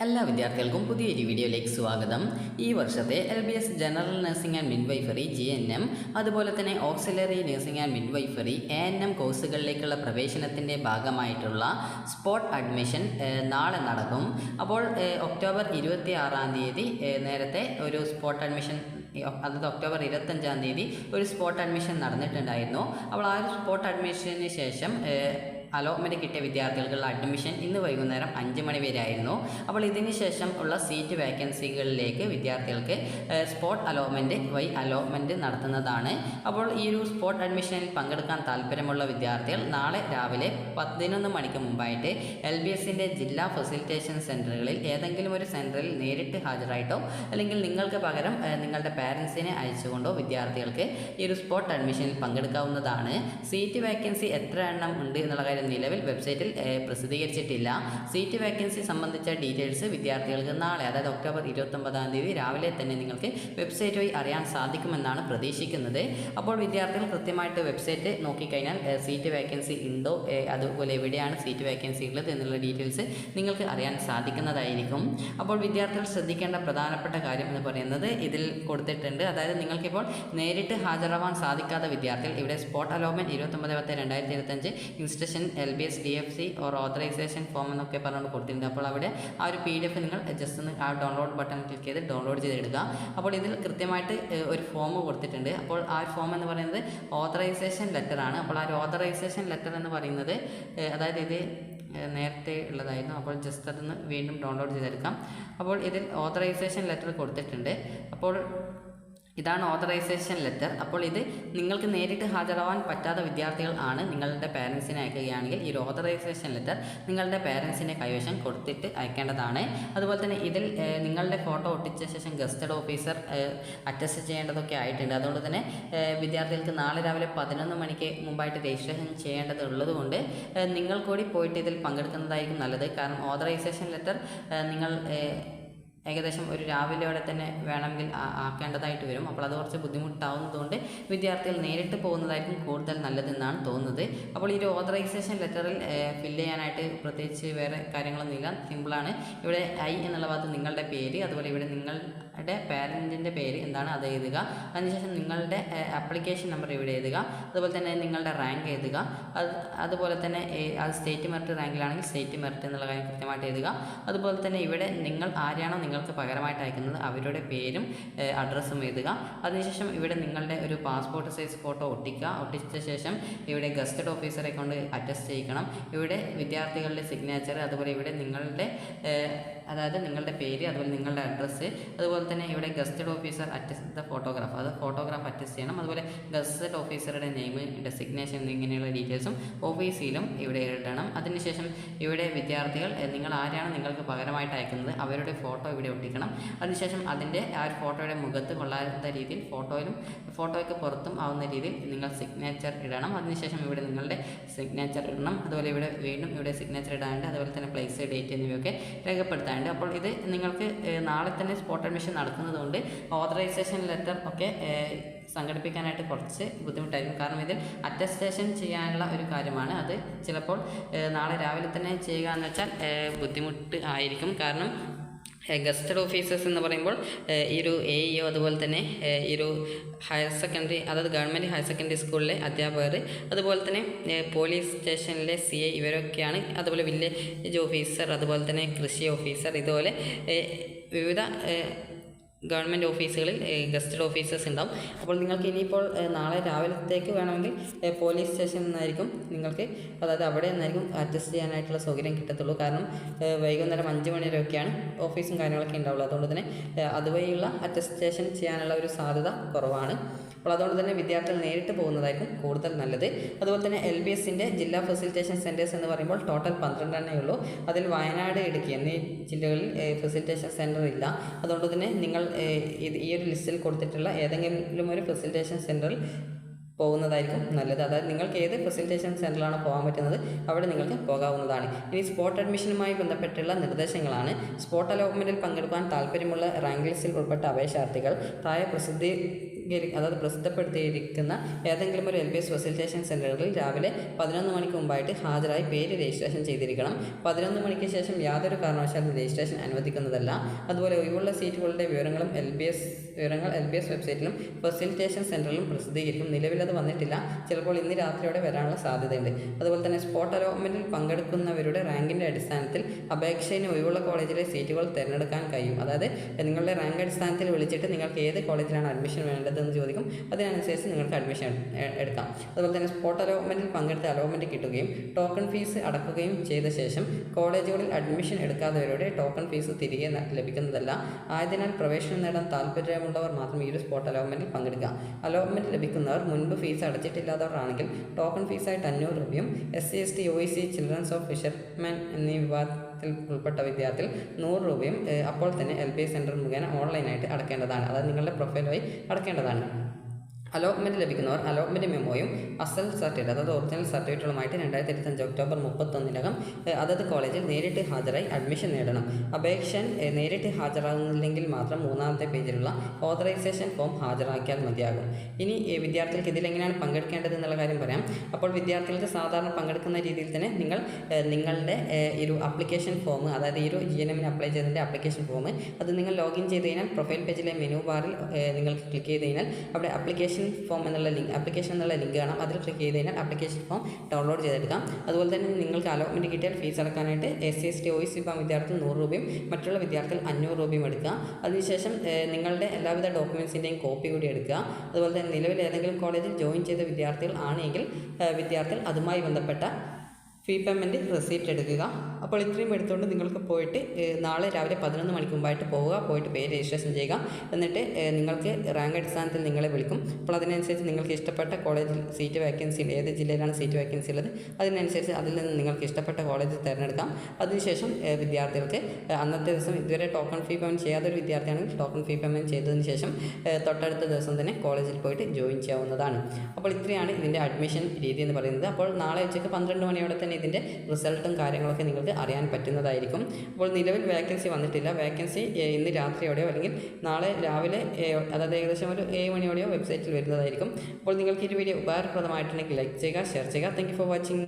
എല്ലാ വിദ്യാർത്ഥികൾക്കും പുതിയൊരു വീഡിയോയിലേക്ക് സ്വാഗതം. ഈ വർഷത്തെ LBS general nursing and midwifery GNM അതുപോലെ തന്നെ auxiliary nursing and midwifery ANM കോഴ്സുകളിലേക്കുള്ള പ്രവേശനത്തിൻ്റെ ഭാഗമായിട്ടുള്ള സ്പോട്ട് അഡ്മിഷൻ നാളെ നടക്കും. അപ്പോൾ ഒക്ടോബർ 26 നേരത്തെ ഒരു സ്പോട്ട് അഡ്മിഷൻ, അതായത് ഒക്ടോബർ 25 ഒരു സ്പോട്ട് അഡ്മിഷൻ നടന്നിട്ടുണ്ടായിരുന്നു. അപ്പോൾ ആ ഒരു സ്പോട്ട് അഡ്മിഷന് ശേഷം അലോട്ട്മെൻറ്റ് കിട്ടിയ വിദ്യാർത്ഥികൾക്കുള്ള അഡ്മിഷൻ ഇന്ന് വൈകുന്നേരം 5 മണി വരെ ആയിരുന്നു. അപ്പോൾ ഇതിന് ശേഷം ഉള്ള സീറ്റ് വേക്കൻസികളിലേക്ക് വിദ്യാർത്ഥികൾക്ക് സ്പോട്ട് അലോട്ട്മെൻറ്റ് നടത്തുന്നതാണ്. അപ്പോൾ ഈ ഒരു സ്പോട്ട് അഡ്മിഷനിൽ പങ്കെടുക്കാൻ താല്പര്യമുള്ള വിദ്യാർത്ഥികൾ നാളെ രാവിലെ 11 മണിക്ക് മുമ്പായിട്ട് LBSൻ്റെ ജില്ലാ ഫെസിലിറ്റേഷൻ സെൻറ്ററുകളിൽ ഏതെങ്കിലും ഒരു സെൻറ്ററിൽ നേരിട്ട് ഹാജരായിട്ടോ അല്ലെങ്കിൽ നിങ്ങൾക്ക് പകരം നിങ്ങളുടെ പാരൻസിനെ അയച്ചുകൊണ്ടോ വിദ്യാർത്ഥികൾക്ക് ഈ ഒരു സ്പോട്ട് അഡ്മിഷനിൽ പങ്കെടുക്കാവുന്നതാണ്. സീറ്റ് വേക്കൻസി എത്ര എണ്ണം ഉണ്ട് എന്നുള്ള കാര്യം നിലവിൽ വെബ്സൈറ്റിൽ പ്രസിദ്ധീകരിച്ചിട്ടില്ല. സീറ്റ് വേക്കൻസി സംബന്ധിച്ച ഡീറ്റെയിൽസ് വിദ്യാർത്ഥികൾക്ക് നാളെ, അതായത് ഒക്ടോബർ 29 രാവിലെ തന്നെ നിങ്ങൾക്ക് വെബ്സൈറ്റ് വഴി അറിയാൻ സാധിക്കുമെന്നാണ് പ്രതീക്ഷിക്കുന്നത്. അപ്പോൾ വിദ്യാർത്ഥികൾ കൃത്യമായിട്ട് വെബ്സൈറ്റ് നോക്കിക്കഴിഞ്ഞാൽ സീറ്റ് വേക്കൻസി ഉണ്ടോ, അതുപോലെ എവിടെയാണ് സീറ്റ് വേക്കൻസി ഉള്ളത് എന്നുള്ള ഡീറ്റെയിൽസ് നിങ്ങൾക്ക് അറിയാൻ സാധിക്കുന്നതായിരിക്കും. അപ്പോൾ വിദ്യാർത്ഥികൾ ശ്രദ്ധിക്കേണ്ട പ്രധാനപ്പെട്ട കാര്യം എന്ന് പറയുന്നത് ഇതിൽ കൊടുത്തിട്ടുണ്ട്. അതായത് നിങ്ങൾക്കിപ്പോൾ നേരിട്ട് ഹാജരാവാൻ സാധിക്കാത്ത വിദ്യാർത്ഥികൾ ഇവിടെ spot allotment 29/10/2025 instruction LBS DFC or authorisation form എന്നൊക്കെ പറഞ്ഞുകൊണ്ട് കൊടുത്തിട്ടുണ്ട്. അപ്പോൾ അവിടെ ആ ഒരു PDF നിങ്ങൾ ജസ്റ്റ് ഒന്ന് ആ ഡൗൺലോഡ് ബട്ടൺ ക്ലിക്ക് ചെയ്ത് ഡൗൺലോഡ് ചെയ്തെടുക്കുക. അപ്പോൾ ഇതിൽ കൃത്യമായിട്ട് ഒരു ഫോം കൊടുത്തിട്ടുണ്ട്. അപ്പോൾ ആ ഒരു ഫോം എന്ന് പറയുന്നത് ഓതറൈസേഷൻ ലെറ്റർ ആണ്. അപ്പോൾ ആ ഒരു ഓതറൈസേഷൻ ലെറ്റർ എന്ന് പറയുന്നത്, അതായത് ഇത് നേരത്തെ ഉള്ളതായിരുന്നു. അപ്പോൾ ജസ്റ്റ് അതൊന്ന് വീണ്ടും ഡൗൺലോഡ് ചെയ്തെടുക്കാം. അപ്പോൾ ഇതിൽ ഓതറൈസേഷൻ ലെറ്റർ കൊടുത്തിട്ടുണ്ട്. അപ്പോൾ ഇതാണ് ഓതറൈസേഷൻ ലെറ്റർ. അപ്പോൾ ഇത് നിങ്ങൾക്ക് നേരിട്ട് ഹാജരാവാൻ പറ്റാത്ത വിദ്യാർത്ഥികൾ ആണ് നിങ്ങളുടെ പാരൻസിനെ അയക്കുകയാണെങ്കിൽ ഈ ഒരു ഓതറൈസേഷൻ ലെറ്റർ നിങ്ങളുടെ പാരൻസിൻ്റെ കൈവശം കൊടുത്തിട്ട് അയക്കേണ്ടതാണ്. അതുപോലെ തന്നെ ഇതിൽ നിങ്ങളുടെ ഫോട്ടോ ഒട്ടിച്ച ശേഷം ഗസ്റ്റഡ് ഓഫീസർ അറ്റസ്റ്റ് ചെയ്യേണ്ടതൊക്കെ ആയിട്ടുണ്ട്. അതുകൊണ്ട് തന്നെ വിദ്യാർത്ഥികൾക്ക് നാളെ രാവിലെ 11 മണിക്ക് മുമ്പായിട്ട് രജിസ്ട്രേഷൻ ചെയ്യേണ്ടതുള്ളത് കൊണ്ട് നിങ്ങൾ കൂടി പോയിട്ട് ഇതിൽ പങ്കെടുക്കുന്നതായിരിക്കും നല്ലത്. കാരണം ഓതറൈസേഷൻ ലെറ്റർ നിങ്ങൾ ഏകദേശം ഒരു രാവിലെയോടെ തന്നെ വേണമെങ്കിൽ ആക്കേണ്ടതായിട്ട് വരും. അപ്പോൾ അത് കുറച്ച് ബുദ്ധിമുട്ടാവുന്നതുകൊണ്ട് വിദ്യാർത്ഥികൾ നേരിട്ട് പോകുന്നതായിരിക്കും കൂടുതൽ നല്ലതെന്നാണ് തോന്നുന്നത്. അപ്പോൾ ഈ ഒരു ഓതറൈസേഷൻ ലെറ്ററിൽ ഫില്ല് ചെയ്യാനായിട്ട് പ്രത്യേകിച്ച് വേറെ കാര്യങ്ങളൊന്നുമില്ല, സിമ്പിളാണ്. ഇവിടെ I എന്നുള്ള ഭാഗത്ത് നിങ്ങളുടെ പേര്, അതുപോലെ ഇവിടെ നിങ്ങളുടെ പാരൻറ്റിൻ്റെ പേര് എന്താണ് അത് എഴുതുക. അതിനുശേഷം നിങ്ങളുടെ ആപ്ലിക്കേഷൻ നമ്പർ ഇവിടെ എഴുതുക. അതുപോലെ തന്നെ നിങ്ങളുടെ റാങ്ക് എഴുതുക. അതുപോലെ തന്നെ അത് സ്റ്റേറ്റ് മെറിറ്റ് റാങ്കിലാണെങ്കിൽ സ്റ്റേറ്റ് മെറിറ്റ് എന്നുള്ള കാര്യം കൃത്യമായിട്ട് എഴുതുക. അതുപോലെ തന്നെ ഇവിടെ നിങ്ങൾ ആരെയാണോ നിങ്ങൾക്ക് പകരമായിട്ട് അയക്കുന്നത് അവരുടെ പേരും അഡ്രസ്സും എഴുതുക. അതിനുശേഷം ഇവിടെ നിങ്ങളുടെ ഒരു പാസ്പോർട്ട് സൈസ് ഫോട്ടോ ഒട്ടിച്ച ശേഷം ഇവിടെ ഗസ്റ്റഡ് ഓഫീസറെ കൊണ്ട് അറ്റസ്റ്റ് ചെയ്യിക്കണം. ഇവിടെ വിദ്യാർത്ഥികളുടെ സിഗ്നേച്ചർ, അതുപോലെ ഇവിടെ നിങ്ങളുടെ അതായത് നിങ്ങളുടെ പേര്, അതുപോലെ നിങ്ങളുടെ അഡ്രസ്സ്, അതുപോലെ തന്നെ ഇവിടെ gazetted officer attest the photograph, അത് ഫോട്ടോഗ്രാഫ് അറ്റസ്റ്റ് ചെയ്യണം. അതുപോലെ ഗസ്റ്റഡ് ഓഫീസറുടെ നെയിം, ഡെസിഗ്നേഷൻ എന്നിങ്ങനെയുള്ള ഡീറ്റെയിൽസും ഓഫീസിലും ഇവിടെ ഇടണം. അതിനുശേഷം ഇവിടെ വിദ്യാർത്ഥികൾ നിങ്ങൾ ആരാണ് നിങ്ങൾക്ക് പകരമായിട്ട് അയക്കുന്നത് അവരുടെ ഫോട്ടോ ഇവിടെ ഒട്ടിക്കണം. അതിനുശേഷം അതിൻ്റെ ആ ഒരു ഫോട്ടോയുടെ മുഖത്ത് കൊള്ളാത്ത രീതിയിൽ ഫോട്ടോയ്ക്ക് പുറത്തും ആവുന്ന രീതിയിൽ നിങ്ങൾ സിഗ്നേച്ചർ ഇടണം. അതിനുശേഷം ഇവിടെ നിങ്ങളുടെ സിഗ്നേച്ചർ ഇടണം. അതുപോലെ ഇവിടെ വീണ്ടും ഇവിടെ സിഗ്നേച്ചർ ഇടാനുണ്ട്. അതുപോലെ തന്നെ പ്ലേസ്, ഡേറ്റ് എന്നിവയൊക്കെ രേഖപ്പെടുത്താനുണ്ട്. അപ്പോൾ ഇത് നിങ്ങൾക്ക് നാളെ തന്നെ സ്പോട്ട് അഡ്മിഷൻ നടക്കുന്നതുകൊണ്ട് ഓതറൈസേഷൻ ലെറ്റർ ഒക്കെ സംഘടിപ്പിക്കാനായിട്ട് കുറച്ച് ബുദ്ധിമുട്ടായിരിക്കും. കാരണം ഇതിൽ അറ്റസ്റ്റേഷൻ ചെയ്യാനുള്ള ഒരു കാര്യമാണ്. അത് ചിലപ്പോൾ നാളെ രാവിലെ തന്നെ ചെയ്യുക എന്ന് വെച്ചാൽ ബുദ്ധിമുട്ട് ആയിരിക്കും. കാരണം ഗസ്റ്റഡ് ഓഫീസേഴ്സ് എന്ന് പറയുമ്പോൾ ഈ ഒരു AEO, അതുപോലെ തന്നെ ഈ ഒരു ഹയർ സെക്കൻഡറി, അതായത് ഗവൺമെൻറ് ഹയർ സെക്കൻഡറി സ്കൂളിലെ അധ്യാപകർ, അതുപോലെ തന്നെ പോലീസ് സ്റ്റേഷനിലെ CI ഇവരൊക്കെയാണ്. അതുപോലെ വില്ലേജ് ഓഫീസർ, അതുപോലെ തന്നെ കൃഷി ഓഫീസർ, ഇതുപോലെ വിവിധ ഗവൺമെൻറ് ഓഫീസുകളിൽ ഗസ്റ്റഡ് ഓഫീസേഴ്സ് ഉണ്ടാവും. അപ്പോൾ നിങ്ങൾക്ക് ഇനിയിപ്പോൾ നാളെ രാവിലത്തേക്ക് വേണമെങ്കിൽ പോലീസ് സ്റ്റേഷനിൽ നിന്നായിരിക്കും നിങ്ങൾക്ക്, അതായത് അവിടെ നിന്നായിരിക്കും അറ്റസ്റ്റ് ചെയ്യാനായിട്ടുള്ള സൗകര്യം കിട്ടത്തുള്ളൂ. കാരണം വൈകുന്നേരം 5 മണി വരെയൊക്കെയാണ് ഓഫീസും കാര്യങ്ങളൊക്കെ ഉണ്ടാവുള്ളൂ. അതുകൊണ്ട് തന്നെ അതുവഴിയുള്ള അറ്റസ്റ്റേഷൻ ചെയ്യാനുള്ള ഒരു സാധ്യത കുറവാണ്. അപ്പോൾ അതുകൊണ്ട് തന്നെ വിദ്യാർത്ഥികൾ നേരിട്ട് പോകുന്നതായിരിക്കും കൂടുതൽ നല്ലത്. അതുപോലെ തന്നെ LBSൻ്റെ ജില്ലാ ഫെസിലിറ്റേഷൻ സെൻറ്റേഴ്സ് എന്ന് പറയുമ്പോൾ ടോട്ടൽ 12 ഉള്ളൂ. അതിൽ വയനാട്, ഇടുക്കി എന്നീ ജില്ലകളിൽ ഫെസിലിറ്റേഷൻ സെൻറ്റർ ഇല്ല. അതുകൊണ്ട് തന്നെ നിങ്ങൾ ഈ ഒരു ലിസ്റ്റിൽ കൊടുത്തിട്ടുള്ള ഏതെങ്കിലും ഒരു ഫെസിലിറ്റേഷൻ സെൻറ്ററിൽ പോകുന്നതായിരിക്കും നല്ലത്. അതായത് നിങ്ങൾക്ക് ഏത് ഫെസിലിറ്റേഷൻ സെൻറ്ററിലാണോ പോകാൻ പറ്റുന്നത് അവിടെ നിങ്ങൾക്ക് പോകാവുന്നതാണ്. ഇനി സ്പോട്ട് അഡ്മിഷനുമായി ബന്ധപ്പെട്ടുള്ള നിർദ്ദേശങ്ങളാണ്. സ്പോട്ട് അലോട്ട്മെൻറ്റിൽ പങ്കെടുക്കാൻ താല്പര്യമുള്ള റാങ്ക് ലിസ്റ്റിൽ ഉൾപ്പെട്ട അപേക്ഷാർത്ഥികൾ താഴെ അതായത് പ്രസിദ്ധപ്പെടുത്തിയിരിക്കുന്ന ഏതെങ്കിലും ഒരു LBS ഫെസിലിറ്റേഷൻ സെൻ്ററുകളിൽ രാവിലെ 11 മണിക്ക് മുമ്പായിട്ട് ഹാജരായി പേര് രജിസ്ട്രേഷൻ ചെയ്തിരിക്കണം. 11 മണിക്ക് ശേഷം യാതൊരു കാരണവശാലും രജിസ്ട്രേഷൻ അനുവദിക്കുന്നതല്ല. അതുപോലെ ഒഴിവുള്ള സീറ്റുകളുടെ വിവരങ്ങളും LBS വെബ്സൈറ്റിലും ഫെസിലിറ്റേഷൻ സെൻ്ററിലും പ്രസിദ്ധീകരിക്കും. നിലവിൽ അത് വന്നിട്ടില്ല, ചിലപ്പോൾ ഇന്ന് രാത്രിയോടെ വരാനുള്ള സാധ്യതയുണ്ട്. അതുപോലെ തന്നെ സ്പോട്ട് അലോട്ട്മെൻറ്റിൽ പങ്കെടുക്കുന്നവരുടെ റാങ്കിൻ്റെ അടിസ്ഥാനത്തിൽ അപേക്ഷയിന് ഒഴിവുള്ള കോളേജിലെ സീറ്റുകൾ തിരഞ്ഞെടുക്കാൻ കഴിയും. അതായത് നിങ്ങളുടെ റാങ്ക് അടിസ്ഥാനത്തിൽ വിളിച്ചിട്ട് നിങ്ങൾക്ക് ഏത് കോളേജിലാണ് അഡ്മിഷൻ വേണ്ടതെന്ന് ചോദിക്കും. അതിനനുസരിച്ച് നിങ്ങൾക്ക് അഡ്മിഷൻ എടുക്കാം. അതുപോലെ തന്നെ സ്പോട്ട് അലോട്ട്മെൻറ്റിൽ പങ്കെടുത്ത് അലോട്ട്മെൻറ്റ് കിട്ടുകയും ടോക്കൺ ഫീസ് അടക്കുകയും ചെയ്ത ശേഷം കോളേജുകളിൽ അഡ്മിഷൻ എടുക്കാത്തവരുടെ ടോക്കൺ ഫീസ് തിരികെ ലഭിക്കുന്നതല്ല. ആയതിനാൽ പ്രവേശനം നേടാൻ താല്പര്യമുള്ളവർ മാത്രം ഈ ഒരു സ്പോട്ട് അലോട്ട്മെൻറ്റിൽ പങ്കെടുക്കുക. അലോട്ട്മെൻറ്റ് ലഭിക്കുന്നവർ മുൻപ് ഫീസ് അടച്ചിട്ടില്ലാത്തവർ ആണെങ്കിൽ ടോക്കൺ ഫീസായിട്ട് 500 രൂപയും SC ST OEC children's of fishermen എന്നീ വിഭാഗത്തിൽ ഉൾപ്പെട്ട വിദ്യാർത്ഥികൾ 100 രൂപയും അപ്പോൾ തന്നെ LBS സെൻറ്റർ മുഖേന ഓൺലൈനായിട്ട് അടക്കേണ്ടതാണ്. അതായത് നിങ്ങളുടെ പ്രൊഫൈൽ വഴി അടക്കേണ്ടതാണ്. അലോട്ട്മെൻറ്റ് ലഭിക്കുന്നവർ അലോട്ട്മെൻറ്റ് മെമ്മോയും അസൽ സർട്ടിഫിക്കറ്റ് അതായത് ഒറിജിനൽ സർട്ടിഫിക്കറ്റുകളുമായിട്ട് 2025 ഒക്ടോബർ 31 അതത് കോളേജിൽ നേരിട്ട് ഹാജരായി അഡ്മിഷൻ നേടണം. അപേക്ഷൻ നേരിട്ട് ഹാജരാകുന്നില്ലെങ്കിൽ മാത്രം 3ാമത്തെ പേജിലുള്ള ഓതറൈസേഷൻ ഫോം ഹാജരാക്കിയാൽ മതിയാകും. ഇനി വിദ്യാർത്ഥികൾക്ക് ഇതിലെങ്ങനെയാണ് പങ്കെടുക്കേണ്ടത് എന്നുള്ള കാര്യം പറയാം. അപ്പോൾ വിദ്യാർത്ഥികൾക്ക് സാധാരണ പങ്കെടുക്കുന്ന രീതിയിൽ തന്നെ നിങ്ങളുടെ ഈ ഒരു ആപ്ലിക്കേഷൻ ഫോം, അതായത് ഈ ഒരു GNM അപ്ലൈ ചെയ്തതിൻ്റെ ആപ്ലിക്കേഷൻ ഫോം, അത് നിങ്ങൾ ലോഗിൻ ചെയ്ത് കഴിഞ്ഞാൽ പ്രൊഫൈൽ പേജിലെ മെനു ബാറിൽ നിങ്ങൾക്ക് ക്ലിക്ക് ചെയ്ത് കഴിഞ്ഞാൽ അവിടെ ആപ്ലിക്കേഷൻ എന്നുള്ള ലിങ്ക് കാണാം. അതിൽ ക്ലിക്ക് ചെയ്ത് കഴിഞ്ഞാൽ ആപ്ലിക്കേഷൻ ഫോം ഡൗൺലോഡ് ചെയ്തെടുക്കാം. അതുപോലെ തന്നെ നിങ്ങൾക്ക് അലോട്ട്മെൻറ്റ് കിട്ടിയാൽ ഫീസ് അടക്കാനായിട്ട് SC ST OEC വിദ്യാർത്ഥികൾ 100 രൂപയും മറ്റുള്ള വിദ്യാർത്ഥികൾ 500 രൂപയും എടുക്കുക. അതിനുശേഷം നിങ്ങളുടെ എല്ലാവിധ ഡോക്യുമെൻസിൻ്റെയും കോപ്പി കൂടി എടുക്കുക. അതുപോലെ തന്നെ നിലവിൽ ഏതെങ്കിലും കോളേജിൽ ജോയിൻ ചെയ്ത വിദ്യാർത്ഥികൾ ആണെങ്കിൽ വിദ്യാർത്ഥികൾ അതുമായി ബന്ധപ്പെട്ട ഫീ പേയ്മെൻറ്റ് റെസീപ്റ്റ് എടുക്കുക. അപ്പോൾ ഇത്രയും എടുത്തുകൊണ്ട് നിങ്ങൾക്ക് പോയിട്ട് നാളെ രാവിലെ 11 മണിക്ക് മുമ്പായിട്ട് പോയിട്ട് പേര് രജിസ്ട്രേഷൻ ചെയ്യുക. എന്നിട്ട് നിങ്ങൾക്ക് റാങ്ക് അടിസ്ഥാനത്തിൽ നിങ്ങളെ വിളിക്കും. അപ്പോൾ അതിനനുസരിച്ച് നിങ്ങൾക്ക് ഇഷ്ടപ്പെട്ട കോളേജിൽ സീറ്റ് വേക്കൻസി, ഏത് ജില്ലയിലാണ് സീറ്റ് വേക്കൻസി ഉള്ളത് അതിനനുസരിച്ച് അതിൽ നിന്ന് നിങ്ങൾക്ക് ഇഷ്ടപ്പെട്ട കോളേജ് തിരഞ്ഞെടുക്കാം. അതിനുശേഷം വിദ്യാർത്ഥികൾക്ക് അന്നത്തെ ദിവസം ഇതുവരെ ടോക്കൺ ഫീ പേയ്മെൻറ്റ് ചെയ്യാത്തൊരു വിദ്യാർത്ഥിയാണെങ്കിൽ ടോക്കൺ ഫീ പേയ്മെൻറ്റ് ചെയ്തതിന് ശേഷം തൊട്ടടുത്ത ദിവസം തന്നെ കോളേജിൽ പോയിട്ട് ജോയിൻ ചെയ്യാവുന്നതാണ്. അപ്പോൾ ഇത്രയാണ് ഇതിൻ്റെ അഡ്മിഷൻ രീതി എന്ന് പറയുന്നത്. അപ്പോൾ നാളെ ഉച്ചയ്ക്ക് 12 മണിയോടെ തന്നെ ഇതിൻ്റെ റിസൾട്ടും കാര്യങ്ങളൊക്കെ നിങ്ങൾക്ക് അറിയാൻ പറ്റുന്നതായിരിക്കും. അപ്പോൾ നിലവിൽ വേക്കൻസി വന്നിട്ടില്ല. വേക്കൻസി ഇന്ന് രാത്രിയോടെയോ അല്ലെങ്കിൽ നാളെ രാവിലെ അതായത് ഏകദേശം ഒരു 7 മണിയോടെയോ വെബ്സൈറ്റിൽ വരുന്നതായിരിക്കും. അപ്പോൾ നിങ്ങൾക്ക് ഈ വീഡിയോ ഉപകാരപ്രദമായിട്ടുണ്ടെങ്കിൽ ലൈക്ക് ചെയ്യുക, ഷെയർ ചെയ്യുക. Thank you for watching.